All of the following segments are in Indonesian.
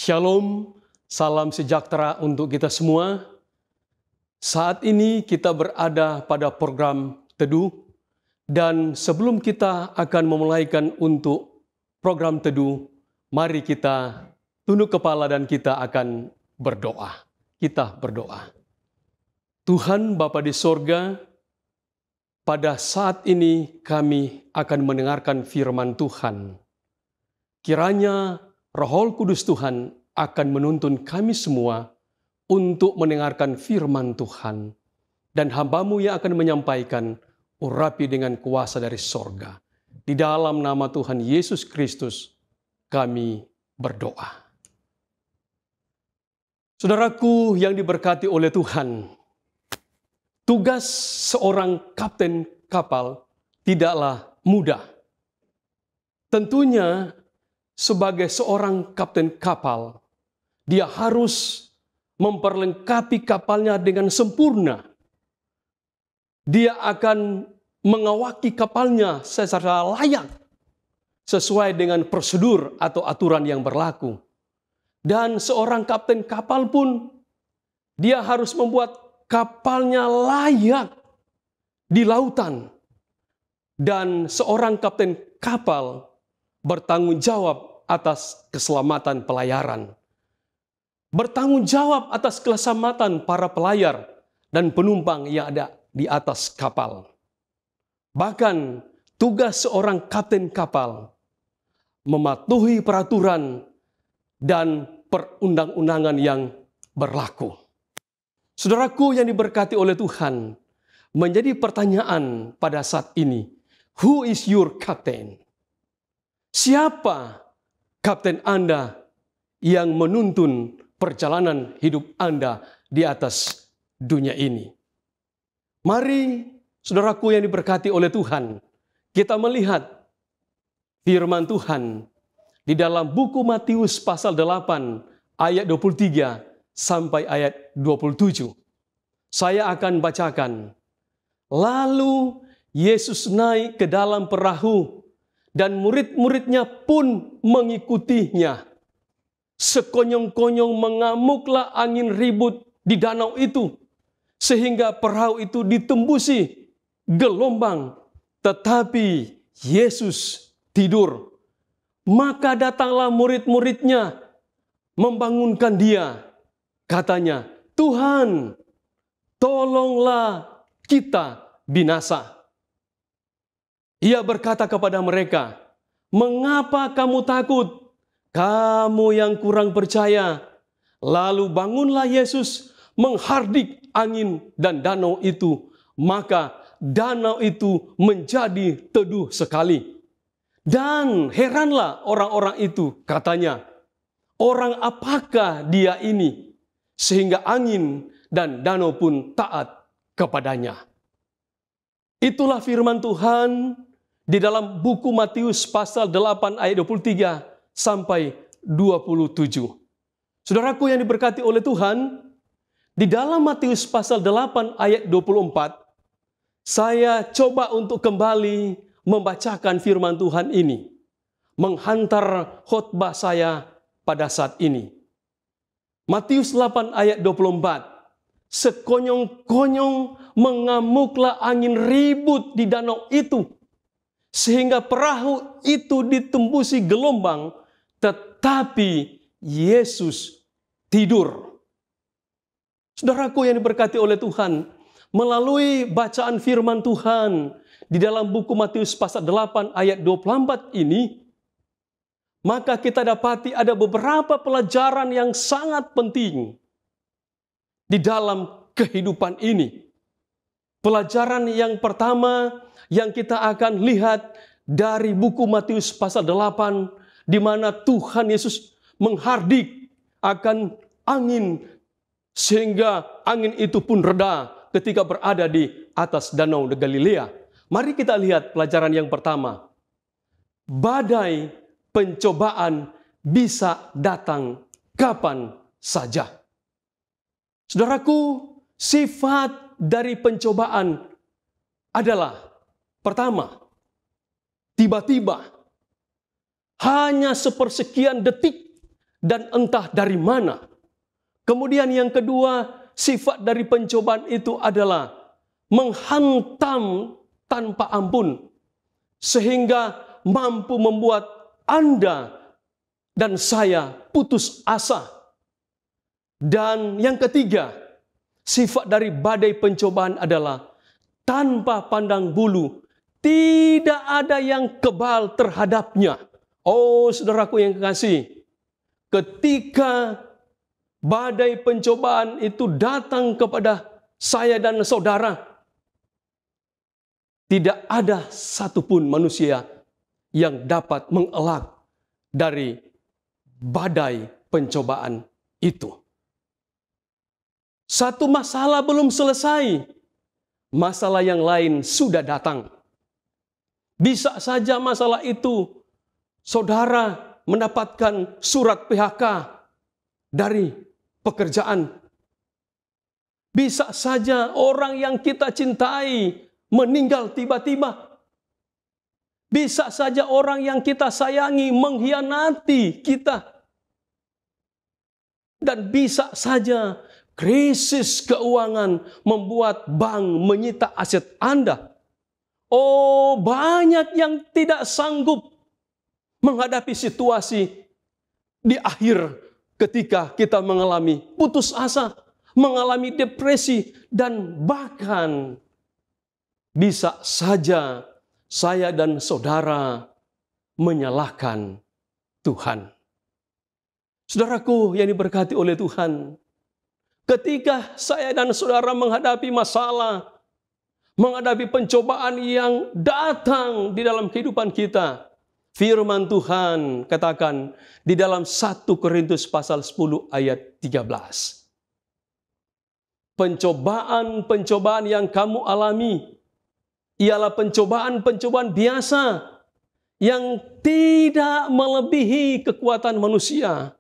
Shalom, salam sejahtera untuk kita semua. Saat ini kita berada pada program Teduh, dan sebelum kita akan memulaikan untuk program Teduh, mari kita tunduk kepala dan kita akan berdoa. Kita berdoa. Tuhan Bapa di sorga, pada saat ini kami akan mendengarkan firman Tuhan. Kiranya Roh Kudus Tuhan akan menuntun kami semua untuk mendengarkan firman Tuhan. Dan hamba-Mu yang akan menyampaikan urapi dengan kuasa dari sorga. Di dalam nama Tuhan Yesus Kristus kami berdoa. Saudaraku yang diberkati oleh Tuhan, tugas seorang kapten kapal tidaklah mudah. Tentunya sebagai seorang kapten kapal, dia harus memperlengkapi kapalnya dengan sempurna. Dia akan mengawaki kapalnya secara layak, sesuai dengan prosedur atau aturan yang berlaku. Dan seorang kapten kapal pun, dia harus membuat kapalnya layak di lautan. Dan seorang kapten kapal bertanggung jawab atas keselamatan pelayaran. Bertanggung jawab atas keselamatan para pelayar dan penumpang yang ada di atas kapal. Bahkan tugas seorang kapten kapal mematuhi peraturan dan perundang-undangan yang berlaku. Saudaraku yang diberkati oleh Tuhan, menjadi pertanyaan pada saat ini, who is your captain? Siapa kapten Anda yang menuntun perjalanan hidup Anda di atas dunia ini? Mari, saudaraku yang diberkati oleh Tuhan, kita melihat firman Tuhan di dalam buku Matius pasal 8 ayat 23 sampai ayat 27. Saya akan bacakan. Lalu Yesus naik ke dalam perahu, dan murid-muridnya pun mengikutinya. Sekonyong-konyong mengamuklah angin ribut di danau itu, sehingga perahu itu ditembusi gelombang. Tetapi Yesus tidur. Maka datanglah murid-muridnya membangunkan dia. Katanya, Tuhan, tolonglah kita binasa. Ia berkata kepada mereka, mengapa kamu takut? Kamu yang kurang percaya. Lalu bangunlah Yesus menghardik angin dan danau itu. Maka danau itu menjadi teduh sekali. Dan heranlah orang-orang itu, katanya, orang apakah dia ini? Sehingga angin dan danau pun taat kepadanya. Itulah firman Tuhan di dalam buku Matius pasal 8 ayat 23 sampai 27. Saudaraku yang diberkati oleh Tuhan, di dalam Matius pasal 8 ayat 24, saya coba untuk kembali membacakan firman Tuhan ini, menghantar khotbah saya pada saat ini. Matius 8 ayat 24, sekonyong-konyong mengamuklah angin ribut di danau itu, sehingga perahu itu ditembusi gelombang, tetapi Yesus tidur. Saudaraku yang diberkati oleh Tuhan, melalui bacaan firman Tuhan di dalam buku Matius pasal 8 ayat 24 ini, maka kita dapati ada beberapa pelajaran yang sangat penting di dalam kehidupan ini. Pelajaran yang pertama yang kita akan lihat dari buku Matius pasal 8, di mana Tuhan Yesus menghardik akan angin, sehingga angin itu pun reda ketika berada di atas danau Galilea. Mari kita lihat pelajaran yang pertama. Badai pencobaan bisa datang kapan saja. Saudaraku, sifat dari pencobaan adalah pertama, tiba-tiba, hanya sepersekian detik dan entah dari mana. Kemudian yang kedua, sifat dari pencobaan itu adalah menghantam tanpa ampun, sehingga mampu membuat Anda dan saya putus asa. Dan yang ketiga, sifat dari badai pencobaan adalah tanpa pandang bulu, tidak ada yang kebal terhadapnya. Oh, saudaraku yang kekasih, ketika badai pencobaan itu datang kepada saya dan saudara, tidak ada satupun manusia yang dapat mengelak dari badai pencobaan itu. Satu masalah belum selesai, masalah yang lain sudah datang. Bisa saja masalah itu saudara mendapatkan surat PHK dari pekerjaan. Bisa saja orang yang kita cintai meninggal tiba-tiba. Bisa saja orang yang kita sayangi mengkhianati kita. Dan bisa saja krisis keuangan membuat bank menyita aset Anda. Oh, banyak yang tidak sanggup menghadapi situasi di akhir ketika kita mengalami putus asa, mengalami depresi, dan bahkan bisa saja saya dan saudara menyalahkan Tuhan. Saudaraku yang diberkati oleh Tuhan, ketika saya dan saudara menghadapi masalah, menghadapi pencobaan yang datang di dalam kehidupan kita, firman Tuhan katakan di dalam 1 Korintus pasal 10 ayat 13. Pencobaan-pencobaan yang kamu alami ialah pencobaan-pencobaan biasa yang tidak melebihi kekuatan manusia.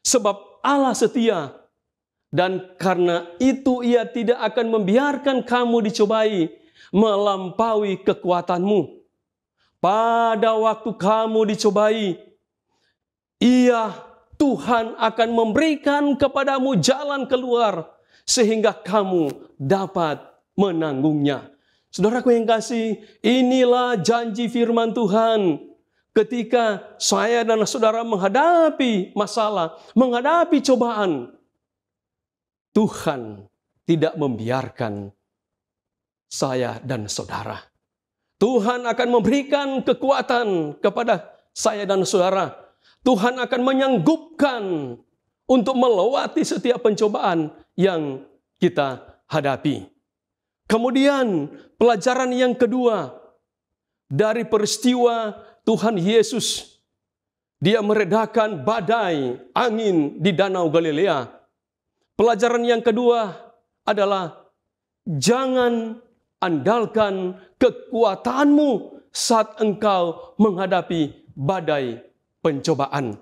Sebab Allah setia. Dan karena itu Ia tidak akan membiarkan kamu dicobai melampaui kekuatanmu. Pada waktu kamu dicobai, Tuhan akan memberikan kepadamu jalan keluar sehingga kamu dapat menanggungnya. Saudaraku yang kasih, inilah janji firman Tuhan. Ketika saya dan saudara menghadapi masalah, menghadapi cobaan, Tuhan tidak membiarkan saya dan saudara. Tuhan akan memberikan kekuatan kepada saya dan saudara. Tuhan akan menyanggupkan untuk melewati setiap pencobaan yang kita hadapi. Kemudian pelajaran yang kedua dari peristiwa Tuhan Yesus. Dia meredakan badai angin di Danau Galilea. Pelajaran yang kedua adalah jangan andalkan kekuatanmu saat engkau menghadapi badai pencobaan.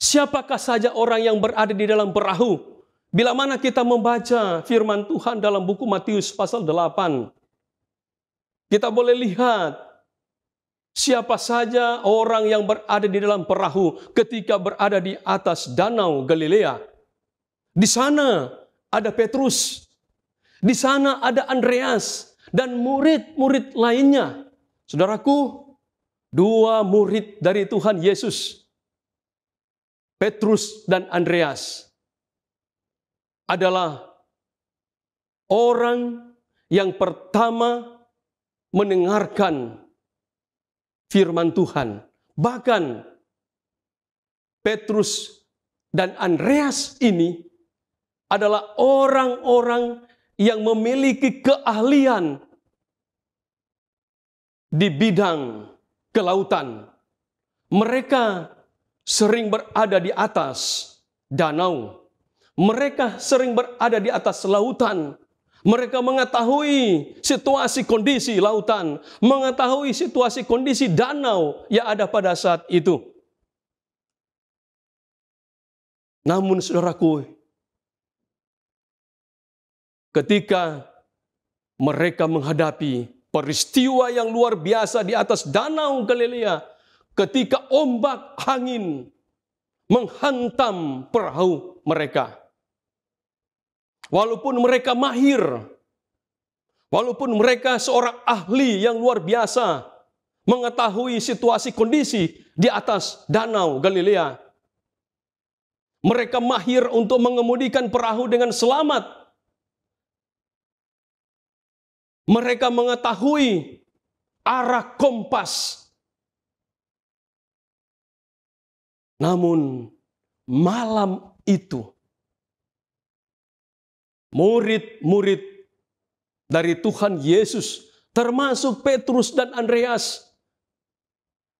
Siapakah saja orang yang berada di dalam perahu? Bila mana kita membaca firman Tuhan dalam buku Matius pasal 8, kita boleh lihat siapa saja orang yang berada di dalam perahu ketika berada di atas Danau Galilea. Di sana ada Petrus, di sana ada Andreas, dan murid-murid lainnya. Saudaraku, dua murid dari Tuhan Yesus, Petrus dan Andreas, adalah orang yang pertama mendengarkan firman Tuhan. Bahkan Petrus dan Andreas ini adalah orang-orang yang memiliki keahlian di bidang kelautan. Mereka sering berada di atas danau. Mereka sering berada di atas lautan. Mereka mengetahui situasi kondisi lautan, mengetahui situasi kondisi danau yang ada pada saat itu. Namun saudaraku, ketika mereka menghadapi peristiwa yang luar biasa di atas Danau Galilea, ketika ombak angin menghantam perahu mereka. Walaupun mereka mahir, walaupun mereka seorang ahli yang luar biasa, mengetahui situasi kondisi di atas danau Galilea. Mereka mahir untuk mengemudikan perahu dengan selamat. Mereka mengetahui arah kompas. Namun malam itu, murid-murid dari Tuhan Yesus, termasuk Petrus dan Andreas,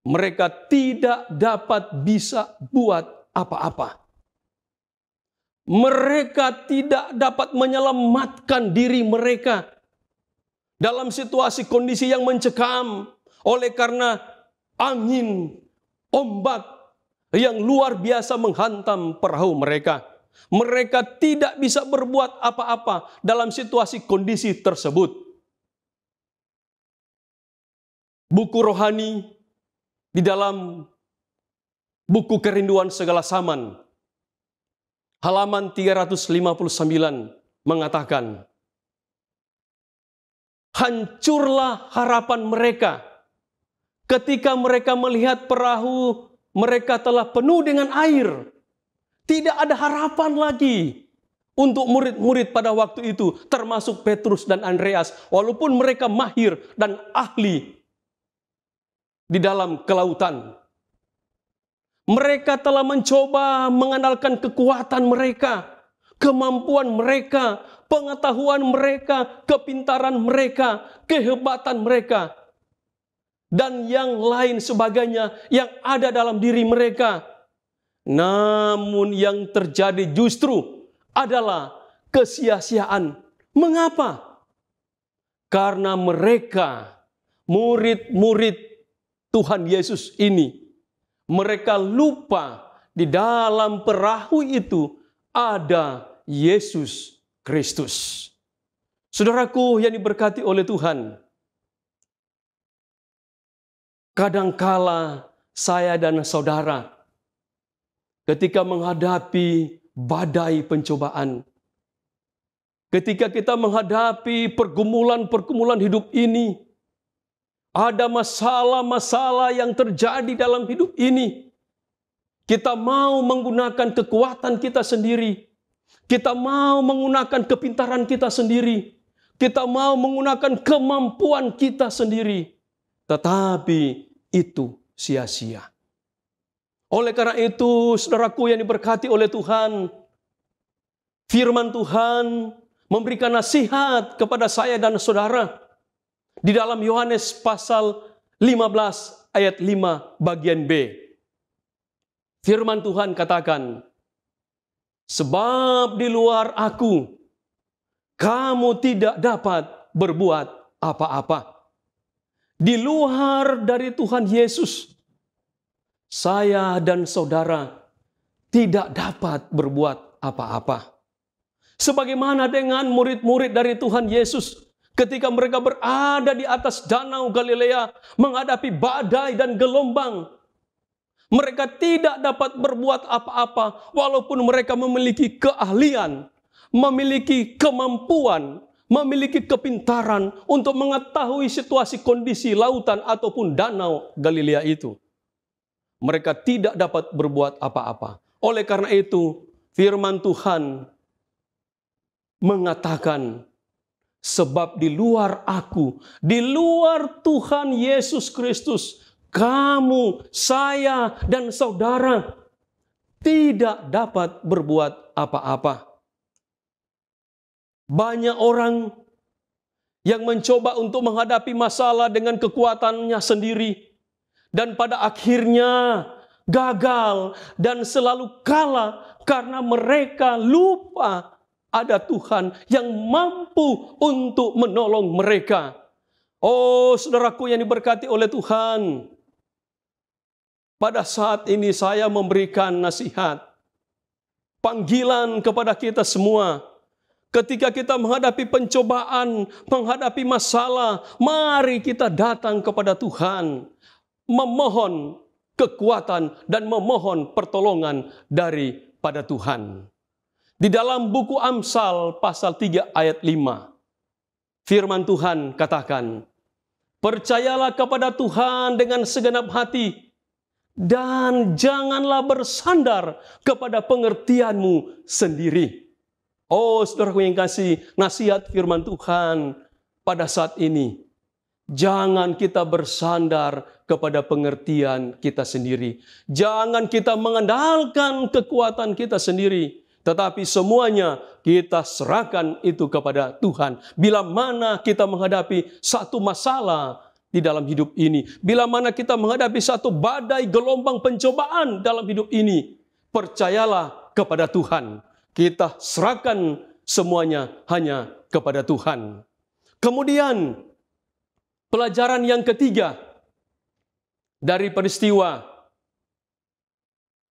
mereka tidak dapat bisa buat apa-apa. Mereka tidak dapat menyelamatkan diri mereka dalam situasi kondisi yang mencekam oleh karena angin, ombak yang luar biasa menghantam perahu mereka. Mereka tidak bisa berbuat apa-apa dalam situasi kondisi tersebut. Buku rohani di dalam buku Kerinduan Segala Zaman, halaman 359 mengatakan, hancurlah harapan mereka ketika mereka melihat perahu mereka telah penuh dengan air. Tidak ada harapan lagi untuk murid-murid pada waktu itu, termasuk Petrus dan Andreas, walaupun mereka mahir dan ahli di dalam kelautan. Mereka telah mencoba mengandalkan kekuatan mereka, kemampuan mereka, pengetahuan mereka, kepintaran mereka, kehebatan mereka, dan yang lain sebagainya yang ada dalam diri mereka. Namun yang terjadi justru adalah kesia-siaan. Mengapa? Karena mereka, murid-murid Tuhan Yesus ini, mereka lupa di dalam perahu itu ada Yesus Kristus. Saudaraku yang diberkati oleh Tuhan, kadangkala saya dan saudara ketika menghadapi badai pencobaan, ketika kita menghadapi pergumulan-pergumulan hidup ini, ada masalah-masalah yang terjadi dalam hidup ini. Kita mau menggunakan kekuatan kita sendiri. Kita mau menggunakan kepintaran kita sendiri. Kita mau menggunakan kemampuan kita sendiri. Tetapi itu sia-sia. Oleh karena itu, saudaraku yang diberkati oleh Tuhan, firman Tuhan memberikan nasihat kepada saya dan saudara. Di dalam Yohanes pasal 15 ayat 5 bagian B. Firman Tuhan katakan, sebab di luar aku, kamu tidak dapat berbuat apa-apa. Di luar dari Tuhan Yesus, saya dan saudara tidak dapat berbuat apa-apa. Sebagaimana dengan murid-murid dari Tuhan Yesus, ketika mereka berada di atas danau Galilea menghadapi badai dan gelombang, mereka tidak dapat berbuat apa-apa walaupun mereka memiliki keahlian, memiliki kemampuan, memiliki kepintaran untuk mengetahui situasi kondisi lautan ataupun danau Galilea itu. Mereka tidak dapat berbuat apa-apa. Oleh karena itu, firman Tuhan mengatakan, sebab di luar aku, di luar Tuhan Yesus Kristus, kamu, saya, dan saudara tidak dapat berbuat apa-apa. Banyak orang yang mencoba untuk menghadapi masalah dengan kekuatannya sendiri, dan pada akhirnya gagal dan selalu kalah karena mereka lupa ada Tuhan yang mampu untuk menolong mereka. Oh, saudaraku yang diberkati oleh Tuhan, pada saat ini saya memberikan nasihat, panggilan kepada kita semua. Ketika kita menghadapi pencobaan, menghadapi masalah, mari kita datang kepada Tuhan, memohon kekuatan, dan memohon pertolongan daripada Tuhan. Di dalam buku Amsal pasal 3 ayat 5, firman Tuhan katakan, percayalah kepada Tuhan dengan segenap hati, dan janganlah bersandar kepada pengertianmu sendiri. Oh, saudaraku yang kasih, nasihat firman Tuhan pada saat ini. Jangan kita bersandar kepada pengertian kita sendiri. Jangan kita mengandalkan kekuatan kita sendiri. Tetapi semuanya kita serahkan itu kepada Tuhan. Bila mana kita menghadapi satu masalah di dalam hidup ini, bila mana kita menghadapi satu badai gelombang pencobaan dalam hidup ini, percayalah kepada Tuhan. Kita serahkan semuanya hanya kepada Tuhan. Kemudian pelajaran yang ketiga dari peristiwa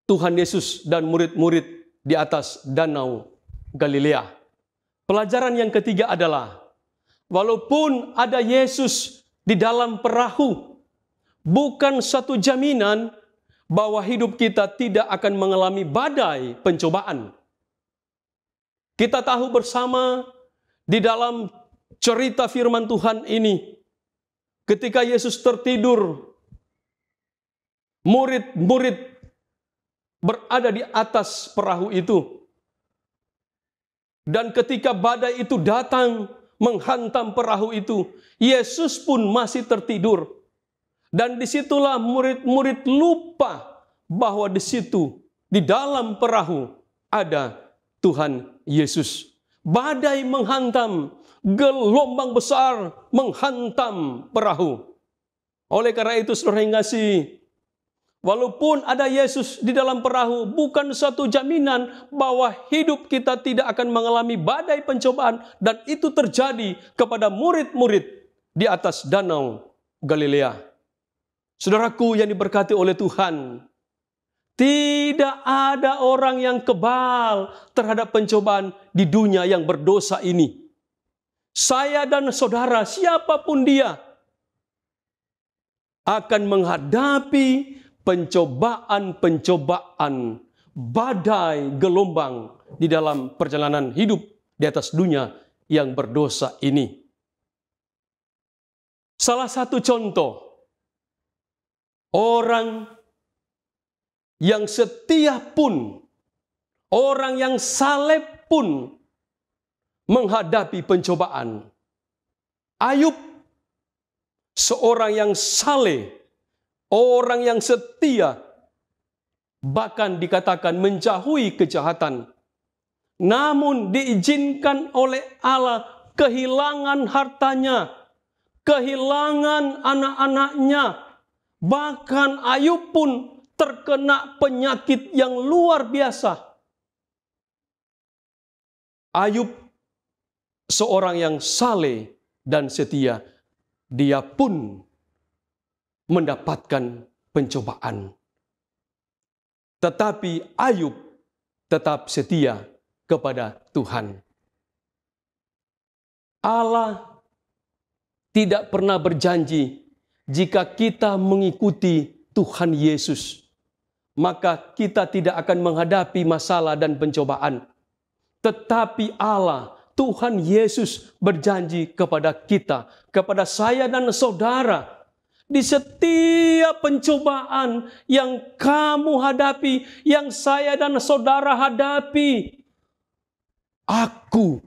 Tuhan Yesus dan murid-murid di atas danau Galilea. Pelajaran yang ketiga adalah, walaupun ada Yesus di dalam perahu, bukan satu jaminan bahwa hidup kita tidak akan mengalami badai pencobaan. Kita tahu bersama di dalam cerita firman Tuhan ini, ketika Yesus tertidur, murid-murid berada di atas perahu itu. Dan ketika badai itu datang menghantam perahu itu, Yesus pun masih tertidur. Dan disitulah murid-murid lupa bahwa di situ, di dalam perahu, ada Tuhan Yesus. Badai menghantam, gelombang besar menghantam perahu. Oleh karena itu, saudara yang kasih, walaupun ada Yesus di dalam perahu, bukan satu jaminan bahwa hidup kita tidak akan mengalami badai pencobaan. Dan itu terjadi kepada murid-murid di atas danau Galilea. Saudaraku yang diberkati oleh Tuhan, tidak ada orang yang kebal terhadap pencobaan di dunia yang berdosa ini. Saya dan saudara, siapapun dia, akan menghadapi pencobaan-pencobaan, badai, gelombang di dalam perjalanan hidup di atas dunia yang berdosa ini. Salah satu contoh, orang yang setia pun, orang yang saleh pun menghadapi pencobaan. Ayub, seorang yang saleh, orang yang setia, bahkan dikatakan menjauhi kejahatan. Namun diizinkan oleh Allah kehilangan hartanya, kehilangan anak-anaknya. Bahkan Ayub pun terkena penyakit yang luar biasa. Ayub, seorang yang saleh dan setia, dia pun mendapatkan pencobaan. Tetapi Ayub tetap setia kepada Tuhan. Allah tidak pernah berjanji jika kita mengikuti Tuhan Yesus, maka kita tidak akan menghadapi masalah dan pencobaan. Tetapi Allah, Tuhan Yesus berjanji kepada kita, kepada saya dan saudara, di setiap pencobaan yang kamu hadapi, yang saya dan saudara hadapi, aku,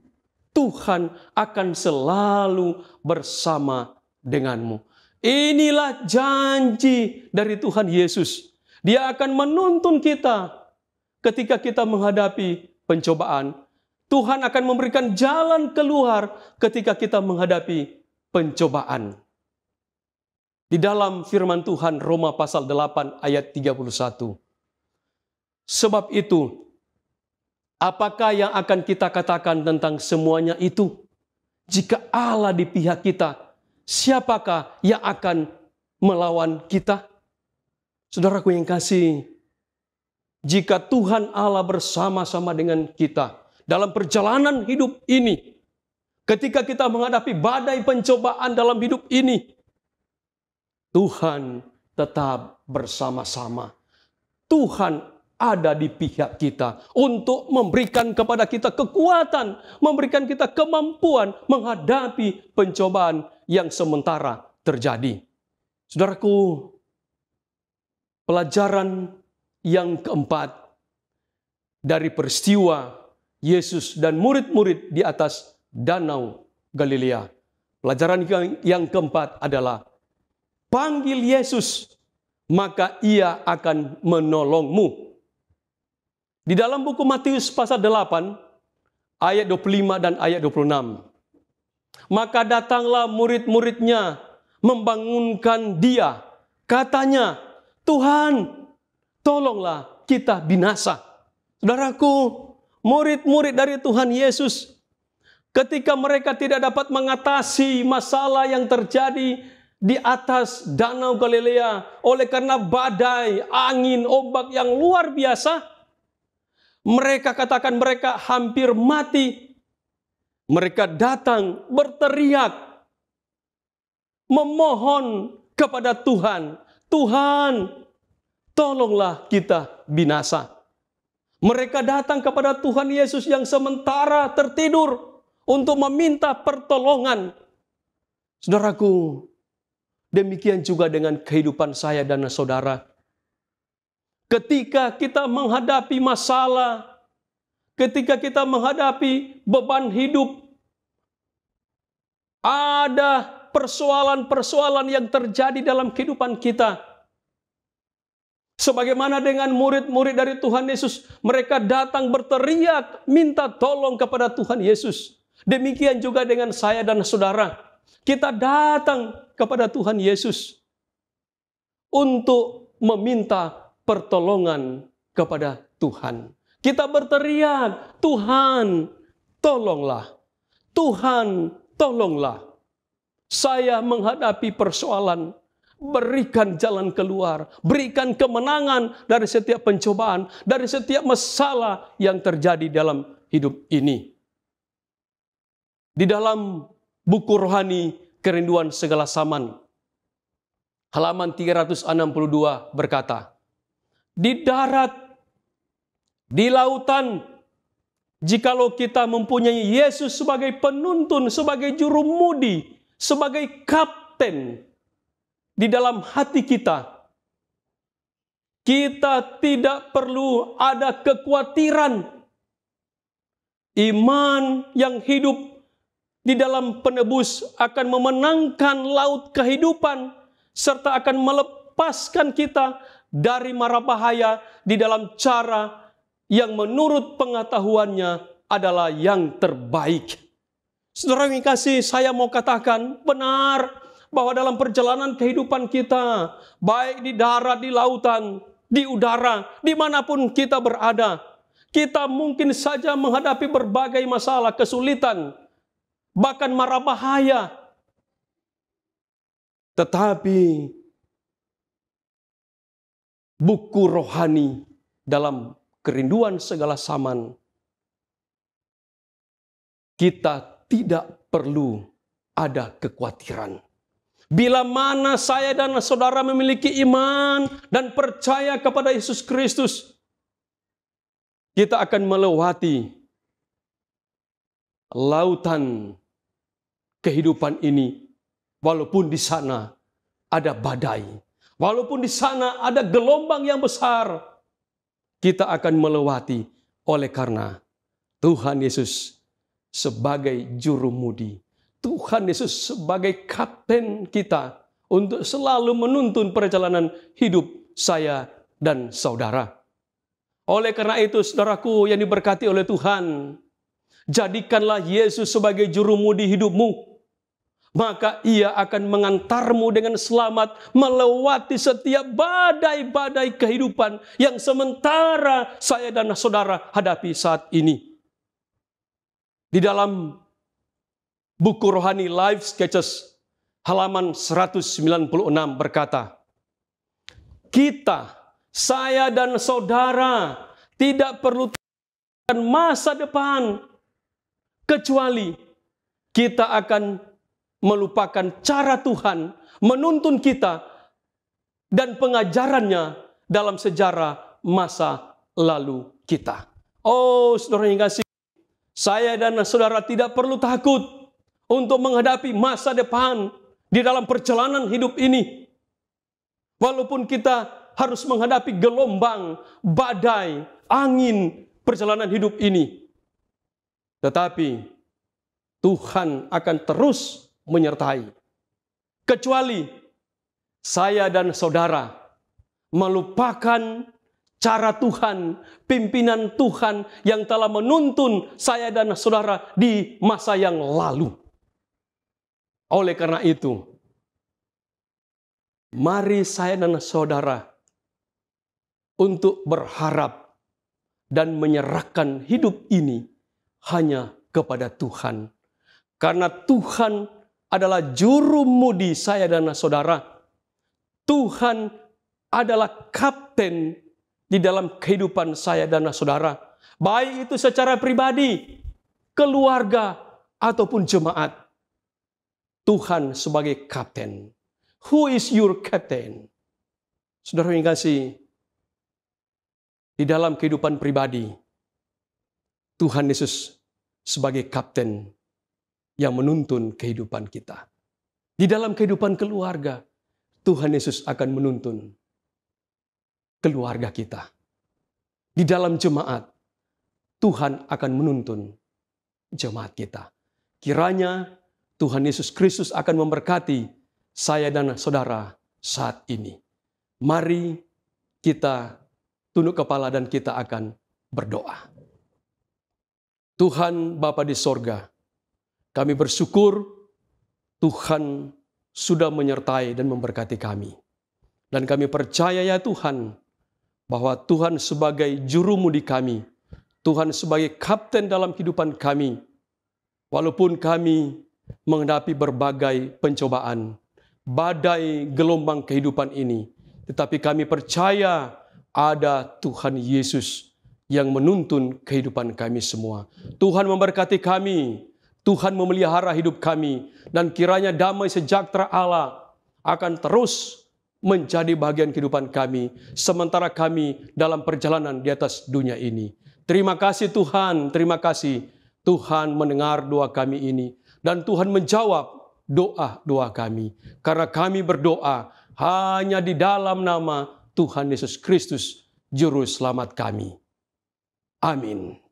Tuhan, akan selalu bersama denganmu. Inilah janji dari Tuhan Yesus. Dia akan menuntun kita ketika kita menghadapi pencobaan. Tuhan akan memberikan jalan keluar ketika kita menghadapi pencobaan. Di dalam firman Tuhan Roma pasal 8 ayat 31. Sebab itu, apakah yang akan kita katakan tentang semuanya itu? Jika Allah di pihak kita, siapakah yang akan melawan kita? Saudaraku yang kasih, jika Tuhan Allah bersama-sama dengan kita dalam perjalanan hidup ini, ketika kita menghadapi badai pencobaan dalam hidup ini, Tuhan tetap bersama-sama. Tuhan ada di pihak kita untuk memberikan kepada kita kekuatan, memberikan kita kemampuan menghadapi pencobaan yang sementara terjadi. Saudaraku, pelajaran yang keempat dari peristiwa Yesus dan murid-murid di atas Danau Galilea. Pelajaran yang keempat adalah panggil Yesus, maka ia akan menolongmu. Di dalam buku Matius pasal 8, ayat 25 dan ayat 26. Maka datanglah murid-muridnya membangunkan dia. Katanya, Tuhan, tolonglah kita binasa. Saudaraku, murid-murid dari Tuhan Yesus, ketika mereka tidak dapat mengatasi masalah yang terjadi di atas Danau Galilea oleh karena badai, angin, ombak yang luar biasa, mereka katakan mereka hampir mati. Mereka datang berteriak, memohon kepada Tuhan, Tuhan, tolonglah kita binasa. Mereka datang kepada Tuhan Yesus yang sementara tertidur untuk meminta pertolongan. Saudaraku, demikian juga dengan kehidupan saya dan saudara. Ketika kita menghadapi masalah, ketika kita menghadapi beban hidup, ada persoalan-persoalan yang terjadi dalam kehidupan kita. Sebagaimana dengan murid-murid dari Tuhan Yesus, mereka datang berteriak, minta tolong kepada Tuhan Yesus. Demikian juga dengan saya dan saudara. Kita datang kepada Tuhan Yesus untuk meminta pertolongan kepada Tuhan. Kita berteriak, Tuhan, tolonglah. Tuhan, tolonglah. Saya menghadapi persoalan. Berikan jalan keluar. Berikan kemenangan dari setiap pencobaan. Dari setiap masalah yang terjadi dalam hidup ini. Di dalam buku rohani Kerinduan Segala Zaman, halaman 362 berkata, di darat, di lautan, jikalau kita mempunyai Yesus sebagai penuntun, sebagai jurumudi, sebagai kapten di dalam hati kita, kita tidak perlu ada kekhawatiran. Iman yang hidup di dalam penebus akan memenangkan laut kehidupan, serta akan melepaskan kita dari mara bahaya di dalam cara yang menurut pengetahuannya adalah yang terbaik. Saudara yang kasih, saya mau katakan benar bahwa dalam perjalanan kehidupan kita, baik di darat, di lautan, di udara, dimanapun kita berada, kita mungkin saja menghadapi berbagai masalah, kesulitan, bahkan mara bahaya. Tetapi buku rohani dalam Kerinduan Segala Zaman, kita tidak perlu ada kekhawatiran. Bila mana saya dan saudara memiliki iman dan percaya kepada Yesus Kristus, kita akan melewati lautan kehidupan ini, walaupun di sana ada badai, walaupun di sana ada gelombang yang besar, kita akan melewati oleh karena Tuhan Yesus sebagai jurumudi, Tuhan Yesus sebagai kapten kita untuk selalu menuntun perjalanan hidup saya dan saudara. Oleh karena itu, saudaraku yang diberkati oleh Tuhan, jadikanlah Yesus sebagai jurumudi hidupmu. Maka ia akan mengantarmu dengan selamat melewati setiap badai-badai kehidupan yang sementara saya dan saudara hadapi saat ini. Di dalam buku rohani Life Sketches halaman 196 berkata, kita, saya dan saudara tidak perlu masa depan, kecuali kita akan melupakan cara Tuhan menuntun kita dan pengajarannya dalam sejarah masa lalu kita. Oh, saudara yang kasih, saya dan saudara tidak perlu takut untuk menghadapi masa depan di dalam perjalanan hidup ini. Walaupun kita harus menghadapi gelombang, badai, angin perjalanan hidup ini. Tetapi Tuhan akan terus menyertai. Kecuali saya dan saudara melupakan cara Tuhan, pimpinan Tuhan yang telah menuntun saya dan saudara di masa yang lalu. Oleh karena itu, mari saya dan saudara untuk berharap dan menyerahkan hidup ini hanya kepada Tuhan. Karena Tuhan adalah jurumudi saya dan saudara. Tuhan adalah kapten di dalam kehidupan saya dan saudara. Baik itu secara pribadi, keluarga, ataupun jemaat. Tuhan sebagai kapten. Who is your captain? Saudara yang kasih, di dalam kehidupan pribadi, Tuhan Yesus sebagai kapten yang menuntun kehidupan kita. Di dalam kehidupan keluarga, Tuhan Yesus akan menuntun keluarga kita. Di dalam jemaat, Tuhan akan menuntun jemaat kita. Kiranya Tuhan Yesus Kristus akan memberkati saya dan saudara saat ini. Mari kita tunduk kepala dan kita akan berdoa. Tuhan Bapa di sorga, kami bersyukur Tuhan sudah menyertai dan memberkati kami. Dan kami percaya ya Tuhan, bahwa Tuhan sebagai jurumudi kami, Tuhan sebagai kapten dalam kehidupan kami, walaupun kami menghadapi berbagai pencobaan, badai gelombang kehidupan ini, tetapi kami percaya ada Tuhan Yesus yang menuntun kehidupan kami semua. Tuhan memberkati kami, Tuhan memelihara hidup kami, dan kiranya damai sejahtera Allah akan terus menjadi bagian kehidupan kami, sementara kami dalam perjalanan di atas dunia ini. Terima kasih Tuhan, terima kasih Tuhan mendengar doa kami ini, dan Tuhan menjawab doa-doa kami. Karena kami berdoa hanya di dalam nama Tuhan Yesus Kristus, Juru Selamat kami. Amin.